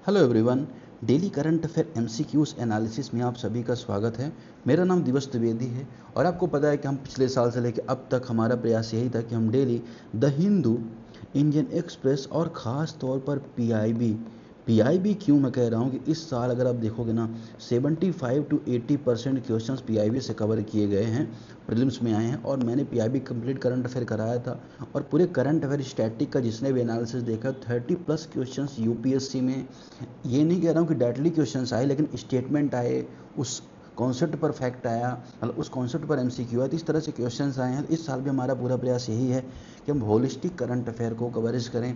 Hello everyone. Daily current affair MCQs analysis में आप सभी का स्वागत है। मेरा नाम दिवस द्विवेदी है और आपको पता है कि हम पिछले साल से लेकर अब तक हमारा प्रयास यही था कि हम daily the Hindu, Indian express और ख़ास तौर पर पीआईबी क्यों मैं कह रहा हूँ कि इस साल अगर आप देखोगे ना 75 to 80% क्वेश्चंस पीआईबी से कवर किए गए हैं, प्रीलिम्स में आए हैं। और मैंने पीआईबी कंप्लीट करंट अफेयर कराया था और पूरे करंट अफेयर स्टैटिक का जिसने भी एनालिसिस देखा 30+ क्वेश्चंस यूपीएससी में, ये नहीं कह रहा हूँ कि डायरेक्टली क्वेश्चंस आए, लेकिन स्टेटमेंट आए, उस कॉन्सेप्ट पर फैक्ट आया, मतलब उस कॉन्सेप्ट पर एमसीक्यू आया, तो इस तरह से क्वेश्चंस आए हैं। इस साल भी हमारा पूरा प्रयास यही है कि हम होलिस्टिक करंट अफेयर को कवरेज करें।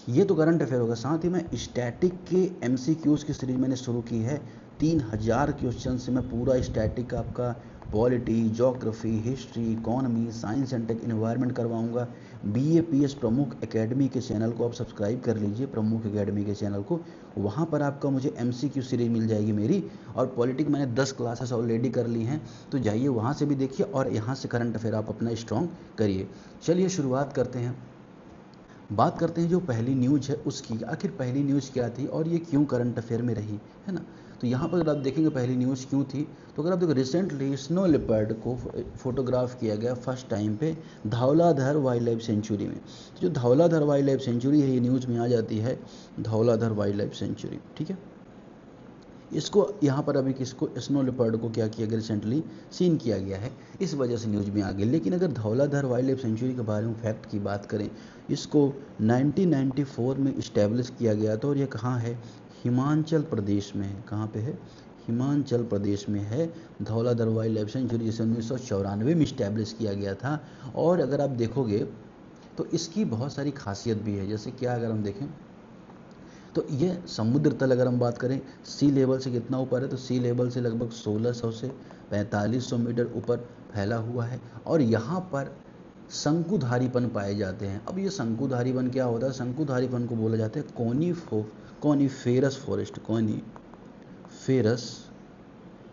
ये तो करंट अफेयर होगा, साथ ही में स्टैटिक के एमसीक्यूज़ की सीरीज मैंने शुरू की है। 3000 क्वेश्चन से मैं पूरा स्टैटिक आपका polity, geography, history, economy, science and tech, environment करवाऊंगा। बीएपीएस प्रमुख एकेडमी के चैनल को आप सब्सक्राइब कर लीजिए, प्रमुख एकेडमी के चैनल को। वहाँ पर आपका मुझे एमसीक्यू सीरीज मिल जाएगी मेरी। और पॉलिटिक मैंने 10 क्लासेस ऑलरेडी कर ली हैं, तो जाइए वहाँ से भी देखिए और यहाँ से करंट अफेयर आप अपना स्ट्रॉन्ग करिए। चलिए शुरुआत करते हैं। बात करते हैं जो पहली न्यूज़ है उसकी, आखिर पहली न्यूज़ क्या थी और ये क्यों करंट अफेयर में रही है ना। तो यहाँ पर अगर आप देखेंगे पहली न्यूज़ क्यों थी, तो अगर आप देखो रिसेंटली स्नो लेपर्ड को फोटोग्राफ किया गया फर्स्ट टाइम पे धौलाधर वाइल्ड लाइफ सेंचुरी में। तो जो धौलाधर वाइल्ड लाइफ सेंचुरी है, ये न्यूज़ में आ जाती है धौलाधर वाइल्ड लाइफ सेंचुरी, ठीक है। इसको यहाँ पर अभी किसको, स्नो लेपर्ड को क्या किया गया, रिसेंटली सीन किया गया है, इस वजह से न्यूज़ में आ गई। लेकिन अगर धौलाधर वाइल्ड लाइफ सेंचुरी के बारे में फैक्ट की बात करें, इसको 1994 में इस्टेब्लिश किया गया था और ये कहाँ है, हिमाचल प्रदेश में है। कहाँ पे है, हिमाचल प्रदेश में है धौलाधर वाइल्ड लाइफ सेंचुरी, जिसे 1994 में इस्टेब्लिश किया गया था। और अगर आप देखोगे तो इसकी बहुत सारी खासियत भी है, जैसे क्या अगर हम देखें तो ये समुद्र तल अगर हम बात करें सी लेवल से कितना ऊपर है, तो सी लेवल से लगभग 1600 से 4500 मीटर ऊपर फैला हुआ है। और यहाँ पर शंकुधारीपन पाए जाते हैं। अब ये शंकुधारीपन क्या होता है, शंकुधारीपन को बोला जाता है कॉनीफेरस फॉरेस्ट, कॉनीफेरस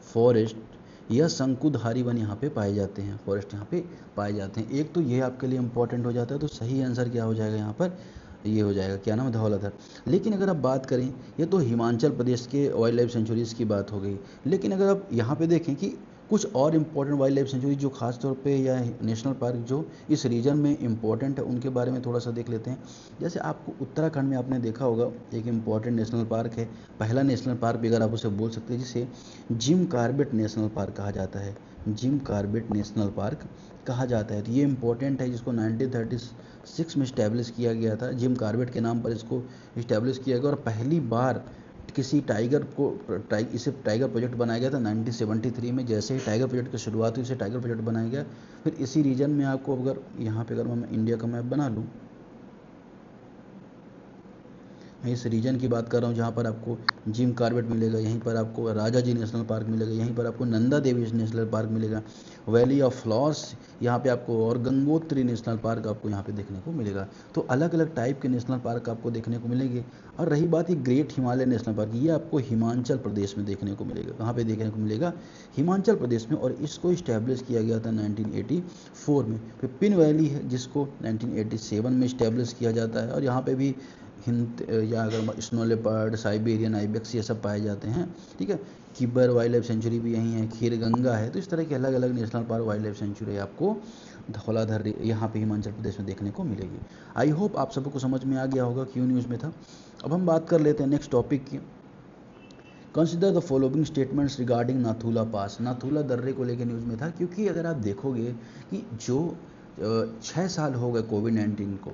फॉरेस्ट या शंकुधारी वन यहाँ पे पाए जाते हैं, फॉरेस्ट यहाँ पे पाए जाते हैं। एक तो ये आपके लिए इंपॉर्टेंट हो जाता है, तो सही आंसर क्या हो जाएगा यहाँ पर, ये हो जाएगा क्या नाम है, धौलाधर। लेकिन अगर आप बात करें, ये तो हिमाचल प्रदेश के वाइल्ड लाइफ सेंचुरीज की बात हो गई, लेकिन अगर आप यहाँ पे देखें कि कुछ और इम्पोर्टेंट वाइल्ड लाइफ सेंचुरी जो खास तौर पे या नेशनल पार्क जो इस रीजन में इम्पोर्टेंट है, उनके बारे में थोड़ा सा देख लेते हैं। जैसे आपको उत्तराखंड में आपने देखा होगा एक इम्पॉर्टेंट नेशनल पार्क है, पहला नेशनल पार्क भी अगर आप उसे बोल सकते हैं, जिसे जिम कॉर्बेट नेशनल पार्क कहा जाता है, जिम कॉर्बेट नेशनल पार्क कहा जाता है। तो ये इम्पोर्टेंट है, जिसको 1936 में इस्टेब्लिश किया गया था, जिम कॉर्बेट के नाम पर इसको इस्टेब्लिश किया गया। और पहली बार किसी टाइगर को इसे टाइगर प्रोजेक्ट बनाया गया था 1973 में। जैसे ही टाइगर प्रोजेक्ट की शुरुआत हुई, इसे टाइगर प्रोजेक्ट बनाया गया। फिर इसी रीजन में आपको, अगर यहाँ पे अगर मैं इंडिया का मैप बना लूँ, मैं इस रीजन की बात कर रहा हूँ जहाँ पर आपको जिम कॉर्बेट मिलेगा, यहीं पर आपको राजा जी नेशनल पार्क मिलेगा, यहीं पर आपको नंदा देवी नेशनल पार्क मिलेगा, वैली ऑफ फ्लावर्स यहाँ पे आपको, और गंगोत्री नेशनल पार्क आपको यहाँ पे देखने को मिलेगा। तो अलग अलग टाइप के नेशनल पार्क आपको देखने को मिलेंगे। और रही बात ये ग्रेट हिमालय नेशनल पार्क, ये आपको हिमाचल प्रदेश में देखने को मिलेगा। कहाँ पर देखने को मिलेगा, हिमाचल प्रदेश में। और इसको इस्टेब्लिश किया गया था 1984 में। फिर पिन वैली है, जिसको 1987 में इस्टेब्लिश किया जाता है। और यहाँ पे भी हिंद या अगर स्नो लेपर्ड, साइबेरियन आइबेक्स, ये सब पाए जाते हैं, ठीक है। किबर वाइल्ड लाइफ सेंचुरी भी यहीं है, खीर गंगा है। तो इस तरह के अलग अलग national park, wild life sanctuary आपको धौलाधर यहाँ पे हिमाचल प्रदेश में देखने को मिलेगी। आई होप आप सबको समझ में आ गया होगा क्यों न्यूज़ में था। अब हम बात कर लेते हैं नेक्स्ट टॉपिक की। Consider the following statements regarding Nathu La pass. Nathu La दर्रे को लेकर न्यूज़ में था, क्योंकि अगर आप देखोगे कि जो 6 साल हो गए कोविड-19 को,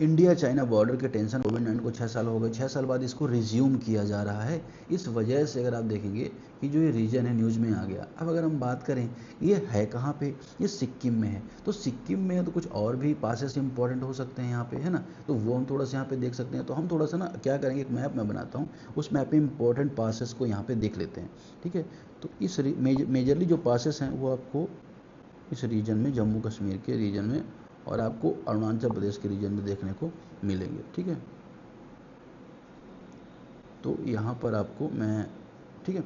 इंडिया चाइना बॉर्डर के टेंशन, कोविड-19 को 6 साल हो गए, 6 साल बाद इसको रिज्यूम किया जा रहा है। इस वजह से अगर आप देखेंगे कि जो ये रीजन है न्यूज़ में आ गया। अब अगर हम बात करें ये है कहाँ पे, ये सिक्किम में है। तो सिक्किम में है तो कुछ और भी पासेस इंपॉर्टेंट हो सकते हैं यहाँ पे, है ना। तो वो हम थोड़ा सा यहाँ पे देख सकते हैं। तो हम थोड़ा सा ना क्या करेंगे, एक मैप मैं बनाता हूँ, उस मैप में इंपॉर्टेंट पासेस को यहाँ पे देख लेते हैं, ठीक है। तो इस मेजरली जो पासेस हैं वो आपको इस रीजन में, जम्मू कश्मीर के रीजन में, और आपको अरुणाचल प्रदेश के रीजन में देखने को मिलेंगे, ठीक है। तो यहाँ पर आपको मैं, ठीक है।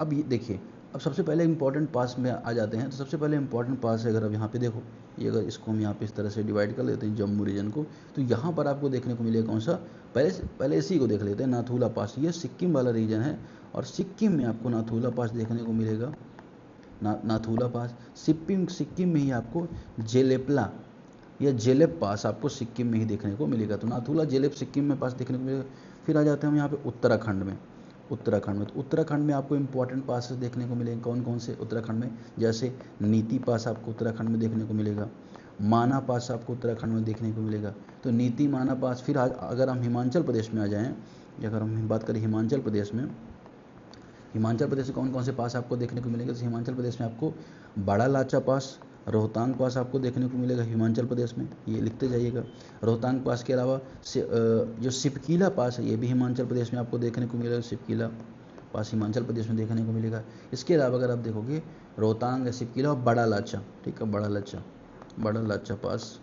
अब ये देखिए, अब सबसे पहले इंपॉर्टेंट पास में आ जाते हैं। तो सबसे पहले इंपॉर्टेंट पास है, अगर अब यहाँ पे देखो ये अगर इसको हम यहाँ पे इस तरह से डिवाइड कर लेते हैं जम्मू रीजन को, तो यहाँ पर आपको देखने को मिलेगा कौन सा, पहले इसी को देख लेते हैं, नाथुला पास। ये सिक्किम वाला रीजन है और सिक्किम में आपको नाथुला पास देखने को मिलेगा। नाथुला पास सिक्किम में ही आपको जेलेपला या जेलेप पास आपको सिक्किम में ही देखने को मिलेगा। तो नाथुला जेलेप सिक्किम में पास देखने को मिलेगा। फिर आ जाते हैं हम यहाँ पे उत्तराखंड में। तो उत्तराखंड में आपको इंपॉर्टेंट पासेस देखने को मिलेंगे। कौन कौन से उत्तराखंड में, जैसे नीति पास आपको उत्तराखंड में देखने को मिलेगा, माना पास आपको उत्तराखंड में देखने को मिलेगा। तो नीति, माना पास। फिर अगर हम हिमाचल प्रदेश में आ जाएँ, अगर हम बात करें हिमाचल प्रदेश में कौन कौन से पास आपको देखने को मिलेंगे। तो हिमाचल प्रदेश में आपको बड़ा लाचा पास, रोहतांग पास आपको देखने को मिलेगा हिमाचल प्रदेश में, ये लिखते जाइएगा। रोहतांग पास के अलावा जो सिपकीला पास है ये भी हिमाचल प्रदेश में आपको देखने को मिलेगा। सिपकीला पास हिमाचल प्रदेश में देखने को मिलेगा। इसके अलावा अगर आप देखोगे रोहतांग, सिपकीला और बड़ा लाचा, ठीक है, बड़ा लाचा पास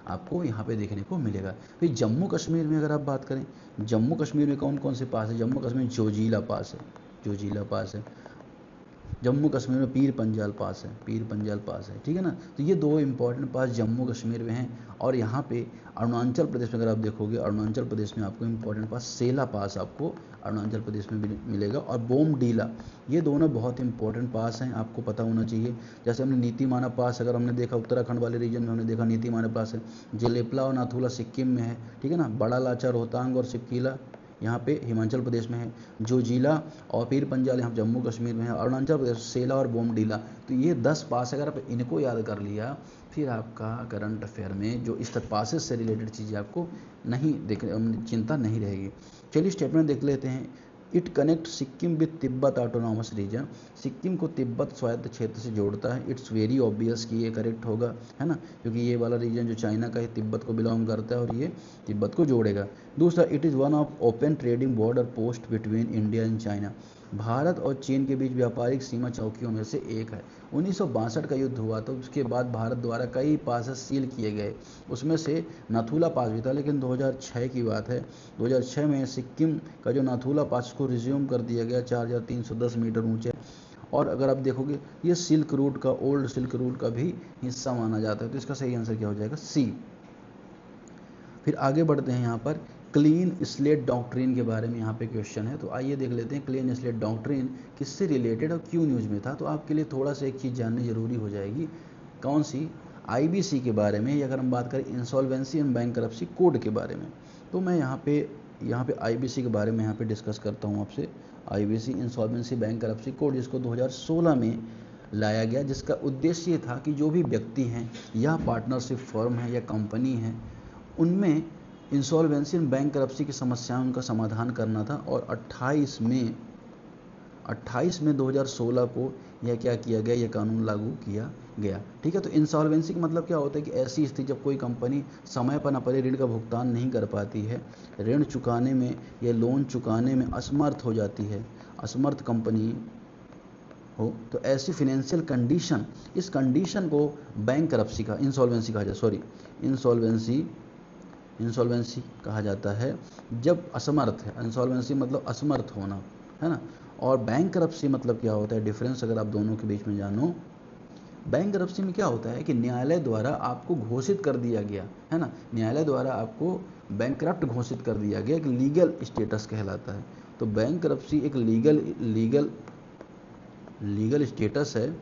आपको यहाँ पे देखने को मिलेगा। फिर जम्मू कश्मीर में अगर आप बात करें, जम्मू कश्मीर में कौन कौन से पास है। जम्मू कश्मीर में जोजिला पास है। जम्मू कश्मीर में पीर पंजाल पास है, ठीक है ना। तो ये दो इंपॉर्टेंट पास जम्मू कश्मीर में हैं। और यहाँ पे अरुणाचल प्रदेश में अगर आप देखोगे, अरुणाचल प्रदेश में आपको इंपॉर्टेंट पास सेला पास आपको अरुणाचल प्रदेश में मिलेगा, और बोमडीला, ये दोनों बहुत इंपॉर्टेंट पास हैं, आपको पता होना चाहिए। जैसे हमने नीतिमाना पास अगर हमने देखा उत्तराखंड वाले रीजन में हमने देखा नीतिमाना पास है। जेलेपला और नाथुला सिक्किम में है, ठीक है ना। बड़ा लाचा, रोहतांग और सिपकीला यहाँ पे हिमाचल प्रदेश में है। जोजिला और पीर पंजाल यहाँ जम्मू कश्मीर में है। अरुणाचल प्रदेश सेला और बोमडीला। तो ये 10 पास अगर आप इनको याद कर लिया, फिर आपका करंट अफेयर में जो इस तक पासेस से रिलेटेड चीज़ें आपको नहीं चिंता नहीं रहेगी। चलिए स्टेटमेंट देख लेते हैं। It connect Sikkim with Tibet autonomous region, Sikkim को तिब्बत स्वायत्त क्षेत्र से जोड़ता है। इट्स वेरी ऑब्वियस कि ये करेक्ट होगा, है ना, क्योंकि ये वाला रीजन जो चाइना का है तिब्बत को बिलोंग करता है और ये तिब्बत को जोड़ेगा। दूसरा, it is one of open trading border post between India and China, Bharat और चीन के बीच व्यापारिक सीमा चौकियों में से एक है। 1962 का युद्ध हुआ तो उसके बाद भारत द्वारा कई पासेस सील किए गए, उसमें से नाथुला पास भी था। लेकिन 2006 की बात है, 2006 में सिक्किम का जो नाथुला पास को रिज्यूम कर दिया गया, 4310 मीटर ऊंचे। और अगर आप देखोगे ये सिल्क रूट का, ओल्ड सिल्क रूट का भी हिस्सा माना जाता है। तो इसका सही आंसर क्या हो जाएगा, सी। फिर आगे बढ़ते हैं, यहाँ पर क्लीन स्लेट डॉक्ट्रिन के बारे में यहाँ पे क्वेश्चन है। तो आइए देख लेते हैं क्लीन स्लेट डॉक्ट्रिन किससे रिलेटेड और क्यों न्यूज़ में था। तो आपके लिए थोड़ा सा एक चीज़ जाननी जरूरी हो जाएगी, कौन सी, आईबीसी के बारे में। या अगर हम बात करें इंसॉल्वेंसी एंड बैंकरप्सी कोड के बारे में, तो मैं यहाँ पे आईबीसी के बारे में यहाँ पे डिस्कस करता हूँ आपसे। आईबीसी इंसॉल्वेंसी बैंकरप्सी कोड, जिसको 2016 में लाया गया, जिसका उद्देश्य था कि जो भी व्यक्ति हैं या पार्टनरशिप फर्म है या कंपनी है, उनमें इंसॉल्वेंसी एंड बैंकरप्सी की समस्याओं का समाधान करना था। और 28 मई 2016 को यह क्या किया गया, यह कानून लागू किया गया, ठीक है। तो इंसॉल्वेंसी का मतलब क्या होता है कि ऐसी स्थिति जब कोई कंपनी समय पर अपने ऋण का भुगतान नहीं कर पाती है, ऋण चुकाने में या लोन चुकाने में असमर्थ हो जाती है, असमर्थ कंपनी हो, तो ऐसी फाइनेंशियल कंडीशन, इस कंडीशन को बैंकरप्सी का इंसॉल्वेंसी कहा जाता है, सॉरी इंसॉल्वेंसी कहा जाता है जब असमर्थ है। इंसॉल्वेंसी मतलब असमर्थ होना, है ना। और बैंकरप्सी मतलब क्या होता है, डिफरेंस अगर आप दोनों के बीच में जानो, बैंकरप्सी में क्या होता है कि न्यायालय द्वारा आपको घोषित कर दिया गया, है ना, न्यायालय द्वारा आपको बैंकरप्ट घोषित कर दिया गया, एक लीगल स्टेटस कहलाता है। तो बैंकरप्सी एक लीगल स्टेटस है,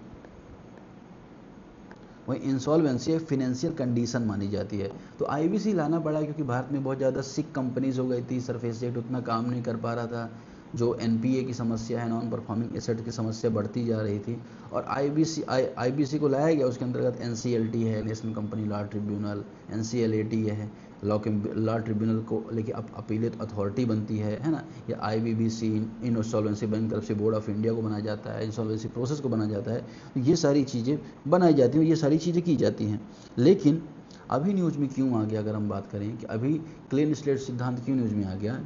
वही इंसॉल्वेंसी एक फिनेंशियल कंडीशन मानी जाती है। तो आईबीसी लाना पड़ा क्योंकि भारत में बहुत ज़्यादा सिक कंपनीज हो गई थी, सरफेस रेट उतना काम नहीं कर पा रहा था, जो एनपीए की समस्या है, नॉन परफॉर्मिंग एसेट की समस्या बढ़ती जा रही थी। और आईबीसी को लाया गया, उसके अंतर्गत एनसीएलटी है, national company law tribunal, NCLAT है, लॉ ट्रिब्यूनल को लेके अपीलेट अथॉरिटी बनती है ना, या IBBC, insolvency bankruptcy board of India को बनाया जाता है, इंसॉल्वेंसी प्रोसेस को बनाया जाता है। तो ये सारी चीज़ें बनाई जाती हैं, ये सारी चीज़ें की जाती हैं। लेकिन अभी न्यूज़ में क्यों आ गया, अगर हम बात करें कि अभी क्लीन स्लेट सिद्धांत क्यों न्यूज़ में आ गया,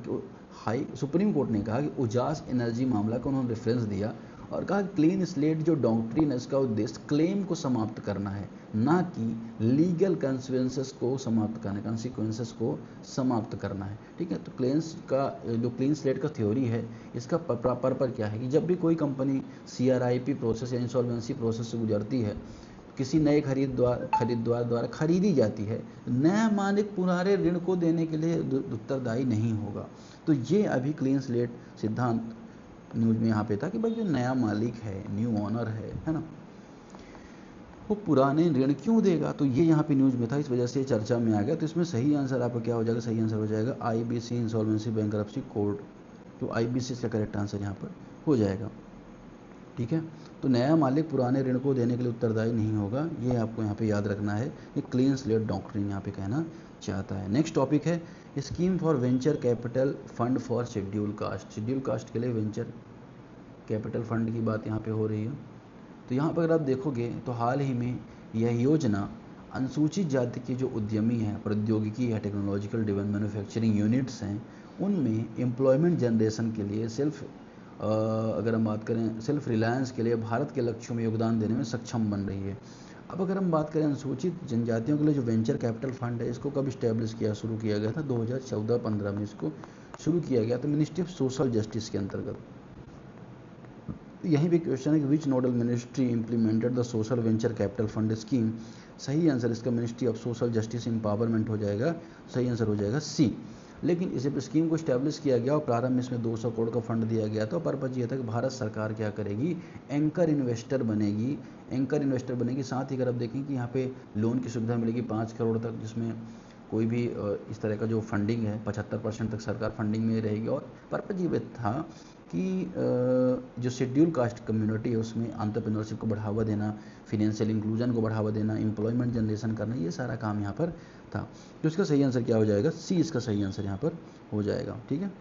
कि सुप्रीम कोर्ट ने कहा कि उजास एनर्जी मामला को उन्होंने रेफरेंस दिया और कहा क्लीन स्लेट जो डॉक्ट्रिन है इसका उद्देश्य क्लेम को समाप्त करना है, ना कि लीगल कॉन्सिक्वेंसेस को समाप्त करना है, ठीक है। तो क्लीन स्लेट का थ्योरी है, इसका पर्पस क्या है कि जब भी कोई कंपनी सीआरआईपी प्रोसेस या इंसॉल्वेंसी प्रोसेस से गुजरती है, किसी नए खरीददार द्वारा खरीदी जाती है, नया मालिक पुराने ऋण को देने के लिए उत्तरदायी नहीं होगा। तो ये अभी क्लीन स्लेट सिद्धांत न्यूज में यहाँ पे था कि भाई जो नया मालिक है, न्यू ओनर है ना, वो पुराने ऋण क्यों देगा। तो ये यहाँ पे न्यूज में था, इस वजह से चर्चा में आ गया। तो इसमें सही आंसर आपका क्या हो जाएगा, सही आंसर हो जाएगा IBC इंसॉल्वेंसी बैंकरप्सी कोड। तो IBC इसका करेक्ट आंसर यहाँ पर हो जाएगा। ठीक है, तो नया मालिक पुराने ऋण को देने के लिए उत्तरदायी नहीं होगा, ये आपको यहाँ पे याद रखना है। ये क्लीन स्लेट डॉक्ट्रिन यहाँ पे कहना चाहता है। नेक्स्ट टॉपिक है scheme for venture capital fund for schedule caste. Schedule caste के लिए वेंचर कैपिटल फंड की बात यहाँ पे हो रही है। तो यहाँ पर अगर आप देखोगे तो हाल ही में यह योजना अनुसूचित जाति के जो उद्यमी हैं, प्रौद्योगिकी या टेक्नोलॉजिकल डिवाइन मैन्युफैक्चरिंग यूनिट्स हैं, उनमें एम्प्लॉयमेंट जनरेशन के लिए अगर हम बात करें सेल्फ रिलायंस के लिए भारत के लक्ष्यों में योगदान देने में सक्षम बन रही है। अब अगर हम बात करें अनुसूचित जनजातियों के लिए जो वेंचर कैपिटल फंड है, इसको कब इस्टेब्लिश शुरू किया गया था, 2014-15 में इसको शुरू किया गया था मिनिस्ट्री ऑफ सोशल जस्टिस के अंतर्गत। यहीं पे क्वेश्चन है कि which nodal ministry implemented the social venture capital fund scheme. सही आंसर इसका ministry of social justice empowerment हो जाएगा, सही आंसर हो जाएगा सी। लेकिन इसे स्कीम को स्टैब्लिश किया गया और प्रारंभ में इसमें 200 करोड़ का फंड दिया गया था। पर्पज ये था कि भारत सरकार क्या करेगी, एंकर इन्वेस्टर बनेगी। साथ ही अगर आप देखें कि यहाँ पे लोन की सुविधा मिलेगी 5 करोड़ तक, जिसमें कोई भी इस तरह का जो फंडिंग है 75% तक सरकार फंडिंग में रहेगी। और पर्पज ये था कि जो शेड्यूल कास्ट कम्युनिटी है उसमें एंटरप्रेन्योरशिप को बढ़ावा देना, फिनेंशियल इंक्लूजन को बढ़ावा देना, एम्प्लॉयमेंट जनरेशन करना, ये सारा काम यहाँ पर था। तो इसका सही आंसर क्या हो जाएगा, सी इसका सही आंसर यहाँ पर हो जाएगा। ठीक है,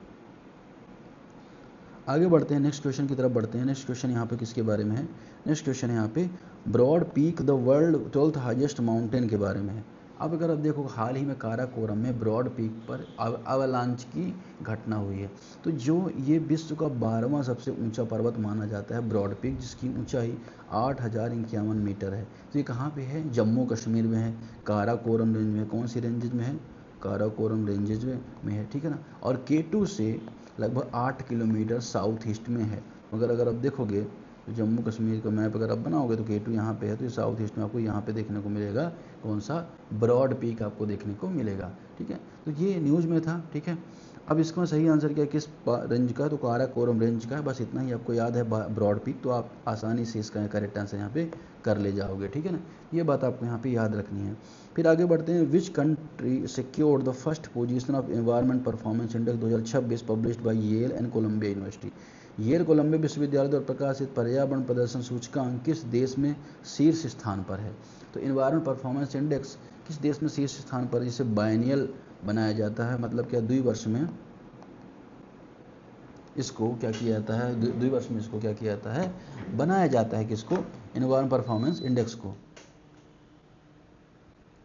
आगे बढ़ते हैं, नेक्स्ट क्वेश्चन की तरफ बढ़ते हैं। नेक्स्ट क्वेश्चन यहाँ पे किसके बारे में है, नेक्स्ट क्वेश्चन यहाँ पे Broad Peak the world 12th highest mountain के बारे में है। अब अगर आप देखो हाल ही में काराकोरम में ब्रॉड पीक पर अवलांच की घटना हुई है। तो जो ये विश्व का 12वां सबसे ऊंचा पर्वत माना जाता है ब्रॉड पीक, जिसकी ऊंचाई 8051 मीटर है। तो ये कहाँ पे है, जम्मू कश्मीर में है, काराकोरम रेंज में। कौन सी रेंजेज में है, काराकोरम रेंजेज में है। ठीक है ना, और K2 से लगभग 8 किलोमीटर साउथ ईस्ट में है। मगर अगर आप देखोगे तो जम्मू कश्मीर का मैप अगर आप बनाओगे तो K2 यहाँ पे है, तो ये साउथ ईस्ट में आपको यहाँ पे देखने को मिलेगा कौन सा, ब्रॉड पीक आपको देखने को मिलेगा। ठीक है, तो ये न्यूज़ में था। ठीक है, अब इसका सही आंसर क्या है, किस रेंज का, तो काराकोरम रेंज का है। बस इतना ही आपको याद है ब्रॉड पीक, तो आप आसानी से इसका करेक्ट आंसर यहाँ पे कर ले जाओगे। ठीक है ना, ये बात आपको यहाँ पे याद रखनी है। फिर आगे बढ़ते हैं, which country secured the first position of environment performance index 2026 published by Yale and Columbia University. Yale Columbia विश्वविद्यालय द्वारा प्रकाशित पर्यावरण प्रदर्शन सूचकांक किस देश में शीर्ष स्थान पर है। तो एनवायरमेंट परफॉर्मेंस इंडेक्स किस देश में शीर्ष स्थान पर, जिसे बायनियल बनाया जाता है, मतलब क्या द्विवर्ष में इसको क्या किया जाता है, द्विवर्ष में इसको क्या किया जाता है, बनाया जाता है किसको, एनवायरमेंट परफॉर्मेंस इंडेक्स को।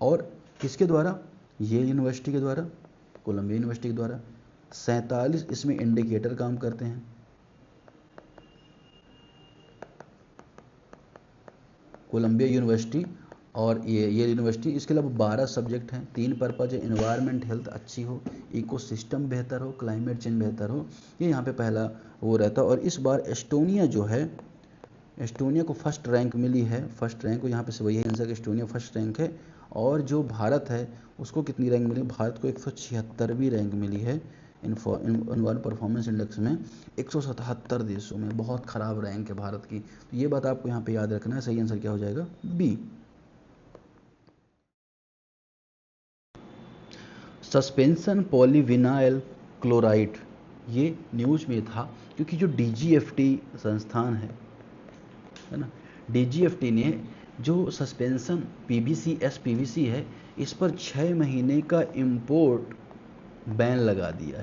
और किसके द्वारा, येल यूनिवर्सिटी के द्वारा, कोलंबिया यूनिवर्सिटी के द्वारा। 47 इसमें इंडिकेटर काम करते हैं। कोलंबिया यूनिवर्सिटी और ये यूनिवर्सिटी, इसके अलावा 12 सब्जेक्ट हैं। 3 पर्पज है, एनवायरनमेंट हेल्थ अच्छी हो, इकोसिस्टम बेहतर हो, क्लाइमेट चेंज बेहतर हो, ये यहाँ पे पहला वो रहता है। और इस बार एस्टोनिया जो है, एस्टोनिया को फर्स्ट रैंक मिली है, फर्स्ट रैंक को यहाँ पे से वही आंसर, एस्टोनिया फर्स्ट रैंक है। और जो भारत है उसको कितनी रैंक मिली, भारत को 176वीं रैंक मिली है एनवायरमेंट परफॉर्मेंस इंडेक्स में 177 देशों में। बहुत ख़राब रैंक है भारत की, तो ये बात आपको यहाँ पे याद रखना है। सही आंसर क्या हो जाएगा, बी। सस्पेंशन पॉलीविनाइल क्लोराइड, ये न्यूज़ में था क्योंकि जो DGFT संस्थान है ना, DGFT ने जो सस्पेंशन PVC है, इस पर 6 महीने का इम्पोर्ट बैन लगा दिया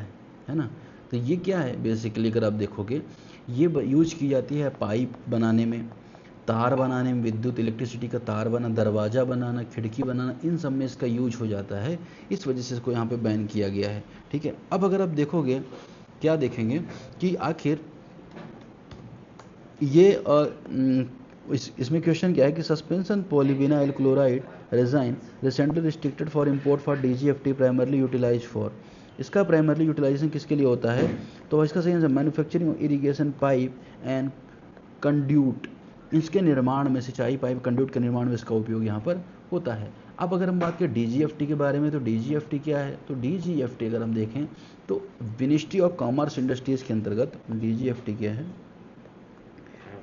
है ना। तो ये क्या है बेसिकली, अगर आप देखोगे ये यूज की जाती है पाइप बनाने में, तार बनाने में, विद्युत इलेक्ट्रिसिटी का तार बनाना, दरवाज़ा बनाना, खिड़की बनाना, इन सब में इसका यूज हो जाता है। इस वजह से इसको यहाँ पे बैन किया गया है। ठीक है, अब अगर आप देखोगे क्या देखेंगे कि आखिर ये इसमें क्वेश्चन क्या है कि suspension polyvinyl chloride resin recently restricted for import for DGFT primarily utilise for, इसका प्राइमरली यूटिलाइजेशन किसके लिए होता है, तो इसका सही answer manufacturing irrigation pipe and conduit इसके निर्माण में, सिंचाई पाइप कंड्यूट के निर्माण में इसका उपयोग यहाँ पर होता है। अब अगर हम बात करें डीजीएफटी के बारे में, तो डीजीएफटी क्या है? तो डीजीएफटी अगर हम देखें तो मिनिस्ट्री ऑफ कॉमर्स इंडस्ट्रीज़ के अंतर्गत डीजीएफटी क्या है?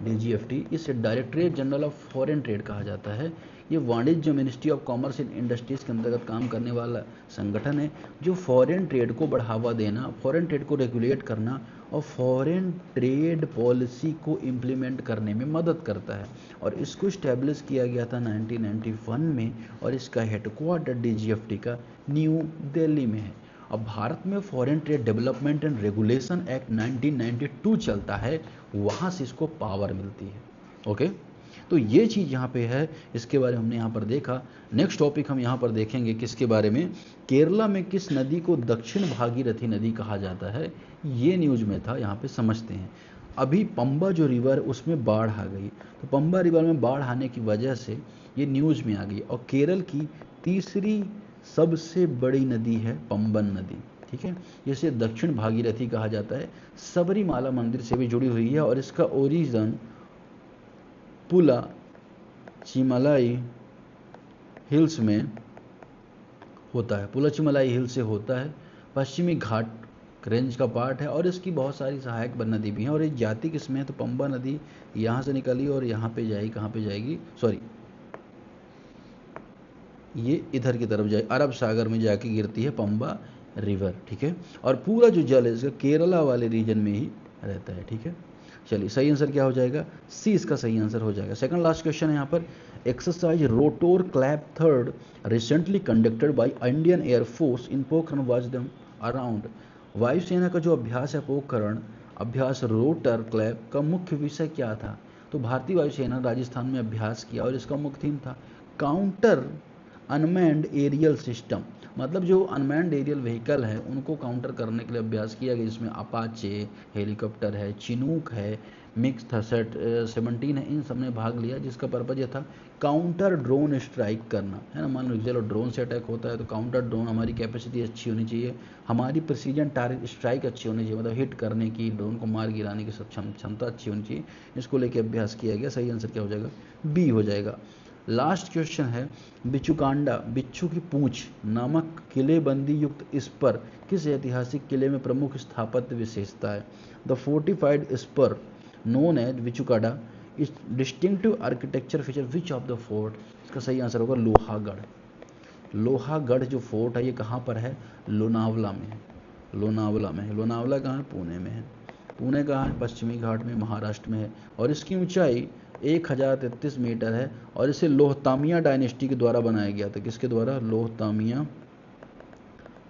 डीजीएफटी इसे directorate general of foreign trade कहा जाता है। ये वाणिज्य ministry of commerce and industries के अंतर्गत काम करने वाला संगठन है जो फॉरेन ट्रेड को बढ़ावा देना, फॉरेन ट्रेड को रेगुलेट करना और फॉरेन ट्रेड पॉलिसी को इम्प्लीमेंट करने में मदद करता है। और इसको इस्टेब्लिश किया गया था 1991 में और इसका हेडक्वार्टर डीजीएफटी का न्यू दिल्ली में है। अब भारत में foreign trade development and regulation act 1992 चलता है, वहाँ से इसको पावर मिलती है। ओके, तो ये चीज़ यहाँ पे है, इसके बारे में हमने यहाँ पर देखा। नेक्स्ट टॉपिक हम यहाँ पर देखेंगे किसके बारे में? केरला में किस नदी को दक्षिण भागीरथी नदी कहा जाता है? ये न्यूज़ में था, यहाँ पे समझते हैं। अभी पंबा जो रिवर उसमें बाढ़ आ गई, तो पंबा रिवर में बाढ़ आने की वजह से ये न्यूज़ में आ गई। और केरल की तीसरी सबसे बड़ी नदी है पंबन नदी, ठीक है, जिसे दक्षिण भागीरथी कहा जाता है। सबरीमाला मंदिर से भी जुड़ी हुई है और इसका ओरिजिन पुला चिमलाई हिल्स में होता है, पुला चिमलाई हिल्स से होता है। पश्चिमी घाट रेंज का पार्ट है और इसकी बहुत सारी सहायक नदी भी हैं। और एक जाति किसमें है? तो पंबा नदी यहाँ से निकली और यहाँ पे जाएगी, कहाँ पे जाएगी? सॉरी, ये इधर की तरफ जाए, अरब सागर में जाके गिरती है पंबा रिवर, ठीक है। और पूरा जो जल है इसका केरला वाले रीजन में ही रहता है, ठीक है। चलिए, सही आंसर क्या हो जाएगा? सी इसका सही आंसर हो जाएगा। सेकंड लास्ट क्वेश्चन है यहाँ पर, exercise rotor clap third recently conducted by Indian air force in Pokhran was the around. वायुसेना का जो अभ्यास है पोखरण अभ्यास रोटर क्लैप का मुख्य विषय क्या था? तो भारतीय वायुसेना राजस्थान में अभ्यास किया और इसका मुख्य थीम था काउंटर अनमैन्ड एरियल सिस्टम। मतलब जो अनमैन्ड एरियल व्हीकल है उनको काउंटर करने के लिए अभ्यास किया गया, जिसमें अपाचे हेलीकॉप्टर है, चिनूक है, मिक्स 17 है, इन सब ने भाग लिया। जिसका पर्पज ये था काउंटर ड्रोन स्ट्राइक करना, है ना। मान लो चलो ड्रोन से अटैक होता है तो काउंटर ड्रोन हमारी कैपेसिटी अच्छी होनी चाहिए, हमारी प्रिसीजन टारगेट स्ट्राइक अच्छी होनी चाहिए, मतलब हिट करने की, ड्रोन को मार गिराने की क्षमता अच्छी होनी चाहिए। इसको लेके अभ्यास किया गया। सही आंसर क्या हो जाएगा? बी हो जाएगा। लास्ट क्वेश्चन है, बिच्छूकांडा बिच्छू की पूंछ नामक किलेबंदी युक्त इस पर किस ऐतिहासिक किले में प्रमुख स्थापत्य विशेषता है? The fortified spur known as Bichhukanda is distinctive architecture feature which of the fort? इसका सही आंसर होगा लोहागढ़। लोहागढ़ जो फोर्ट है ये कहाँ पर है? लोनावला में है। लोनावला में है। लोनावला कहाँ है? पुणे में है। पुणे कहाँ है? पश्चिमी घाट में, महाराष्ट्र में है। और इसकी ऊंचाई 1033 मीटर है और इसे लोहतामिया डायनेस्टी के द्वारा बनाया गया था। किसके द्वारा? लोहतामिया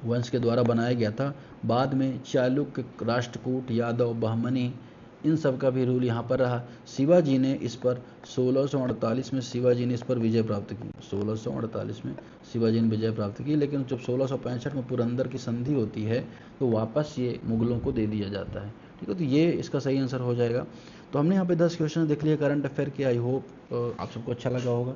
वंश के द्वारा बनाया गया था। बाद में चालुक्य, राष्ट्रकूट, यादव, बहमनी, इन सब का भी रूल यहाँ पर रहा। शिवाजी ने इस पर 1648 में शिवाजी ने इस पर विजय प्राप्त की। 1648 में शिवाजी ने विजय प्राप्त की, लेकिन जब 1665 में पुरंदर की संधि होती है तो वापस ये मुगलों को दे दिया जाता है, ठीक है। तो ये इसका सही आंसर हो जाएगा। तो हमने यहाँ पे 10 क्वेश्चन देख लिए करंट अफेयर के। आई होप आप सबको अच्छा लगा होगा।